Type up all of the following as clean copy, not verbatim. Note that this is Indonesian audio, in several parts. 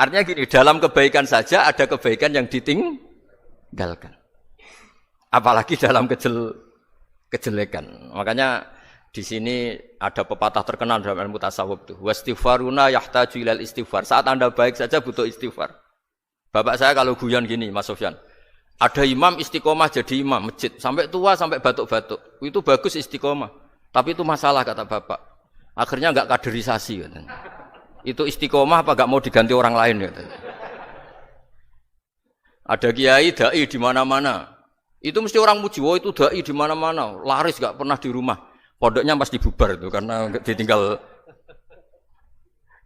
Artinya gini, dalam kebaikan saja ada kebaikan yang ditinggalkan. Apalagi dalam kejelekan. Makanya di sini ada pepatah terkenal dalam ilmu tasawuf tuh. Wastighfaruna yahtaju ilal istighfar. Saat Anda baik saja butuh istighfar. Bapak saya kalau guyon gini, Mas Sofyan. Ada imam istiqomah jadi imam masjid sampai tua sampai batuk-batuk. Itu bagus istiqomah. Tapi itu masalah kata Bapak. Akhirnya enggak kaderisasi katanya. Itu istiqomah apa enggak mau diganti orang lain katanya. Ada kiai dai di mana-mana. Itu mesti orang muji, oh itu dai di mana-mana, laris enggak pernah di rumah. Pondoknya pasti bubar itu karena ditinggal.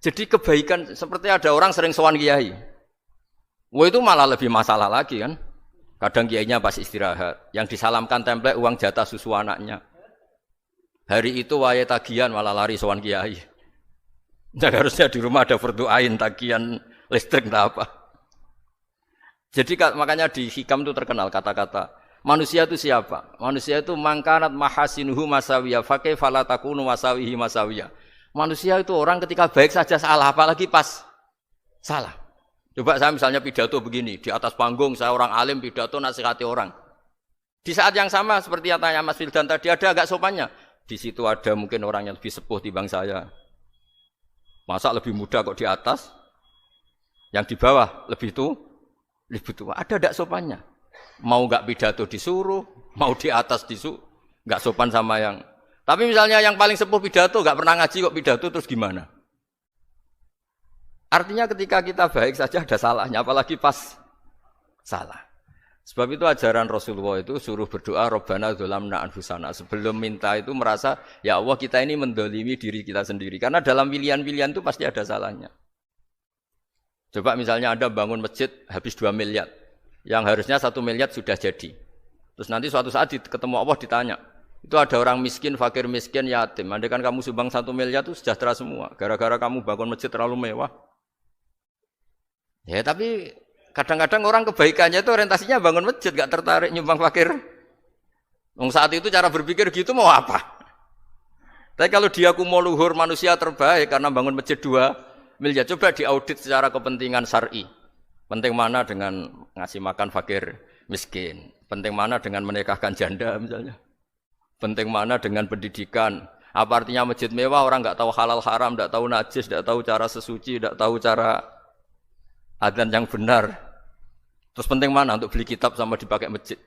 Jadi kebaikan seperti ada orang sering sowan kiai. Wah itu malah lebih masalah lagi kan. Kadang kiainya pas istirahat, yang disalamkan template uang jatah susu anaknya. Hari itu waya tagihan malah lari sowan kiai. Jadi harusnya di rumah ada fardu ain tagihan listrik entah apa. Jadi makanya di hikam itu terkenal kata-kata manusia itu siapa? Manusia itu mangkanat mahasinuhu masawiya fakih falatakunu masawihi masawiya. Manusia itu orang ketika baik saja salah, apalagi pas salah. Coba saya misalnya pidato begini, di atas panggung saya orang alim pidato nasihati orang. Di saat yang sama seperti yang tanya Mas Wildan tadi ada agak sopannya. Di situ ada mungkin orang yang lebih sepuh timbang saya. Masa lebih muda kok di atas? Yang di bawah lebih tua. Ada enggak sopannya? Mau enggak pidato disuruh, mau di atas disuruh, enggak sopan sama yang. Tapi misalnya yang paling sepuh pidato enggak pernah ngaji kok pidato terus gimana? Artinya ketika kita baik saja ada salahnya, apalagi pas salah. Sebab itu ajaran Rasulullah itu suruh berdoa Rabbana dzolamna anfusana. Sebelum minta itu merasa, ya Allah kita ini mendolimi diri kita sendiri. Karena dalam pilihan-pilihan itu pasti ada salahnya. Coba misalnya Anda bangun masjid habis 2 miliar. Yang harusnya 1 miliar sudah jadi. Terus nanti suatu saat ketemu Allah ditanya. Itu ada orang miskin, fakir miskin, yatim. Andai kan kamu sumbang 1 miliar itu sejahtera semua. Gara-gara kamu bangun masjid terlalu mewah. Ya tapi kadang-kadang orang kebaikannya itu orientasinya bangun masjid, gak tertarik nyumbang fakir. Saat itu cara berpikir gitu mau apa? Tapi kalau dia kumuluhur manusia terbaik karena bangun masjid 2 miliar, coba diaudit secara kepentingan syar'i. Penting mana dengan ngasih makan fakir miskin? Penting mana dengan menikahkan janda misalnya? Penting mana dengan pendidikan? Apa artinya masjid mewah orang nggak tahu halal haram, nggak tahu najis, nggak tahu cara sesuci, nggak tahu cara adzan yang benar. Terus penting mana untuk beli kitab sama dipakai masjid?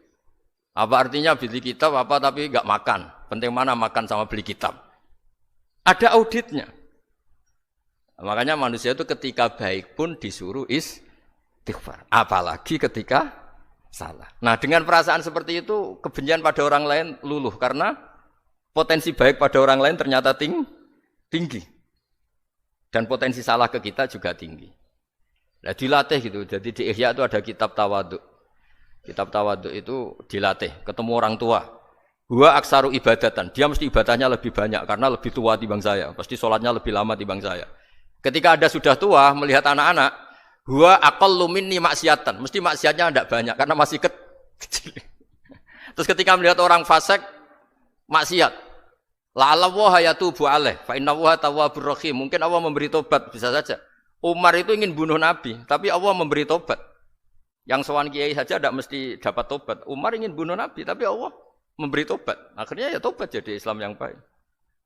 Apa artinya beli kitab apa tapi nggak makan? Penting mana makan sama beli kitab? Ada auditnya. Makanya manusia itu ketika baik pun disuruh istighfar. Apalagi ketika salah. Nah dengan perasaan seperti itu kebencian pada orang lain luluh karena potensi baik pada orang lain ternyata tinggi. Dan potensi salah ke kita juga tinggi. Nah dilatih gitu, jadi di Ihya itu ada kitab tawaduk. Kitab tawaduk itu dilatih, ketemu orang tua. Huwa aksaru ibadatan, dia mesti ibadahnya lebih banyak karena lebih tua timbang saya. Pasti sholatnya lebih lama timbang saya. Ketika Anda sudah tua, melihat anak-anak, huwa aqallu minni maksiatan, mesti maksiatnya tidak banyak karena masih kecil. Terus ketika melihat orang fasik, maksiat. La'allahu yatubu alaih, fa innahu tawwabur rahim. Mungkin Allah memberi tobat, bisa saja. Umar itu ingin bunuh Nabi, tapi Allah memberi tobat. Yang sowan kiai saja tidak mesti dapat tobat. Umar ingin bunuh Nabi, tapi Allah memberi tobat. Akhirnya ya tobat jadi Islam yang baik.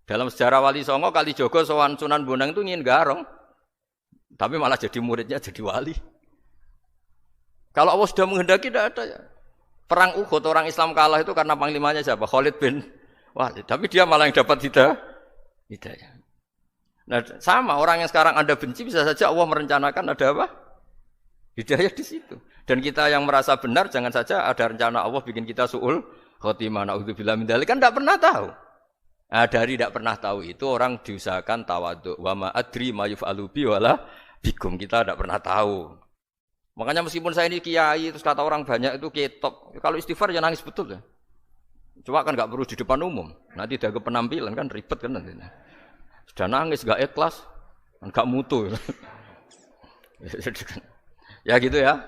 Dalam sejarah Wali Songo, Kalijogo sowan Sunan Bonang itu ingin garong, tapi malah jadi muridnya jadi wali. Kalau Allah sudah menghendaki tidak ada ya. Perang Uhud orang Islam kalah itu karena panglimanya siapa? Khalid bin Walid. Tapi dia malah yang dapat hidayah. Nah, sama orang yang sekarang Anda benci bisa saja Allah merencanakan ada apa? Hidayah di situ. Dan kita yang merasa benar jangan saja ada rencana Allah bikin kita su'ul khotimah. Na'udzubillah min dzalik kan enggak pernah tahu. Nah, dari tidak pernah tahu itu orang diusahakan tawadhu. Wa ma adri ma yuf'alu bi wala bikum. Kita tidak pernah tahu. Makanya meskipun saya ini kiai terus kata orang banyak itu ketok. Kalau istighfar ya nangis betul ya. Cuma kan enggak perlu di depan umum. Nanti ada penampilan kan ribet kan nanti. Sudah nangis, gak ikhlas, gak mutu. Ya gitu ya.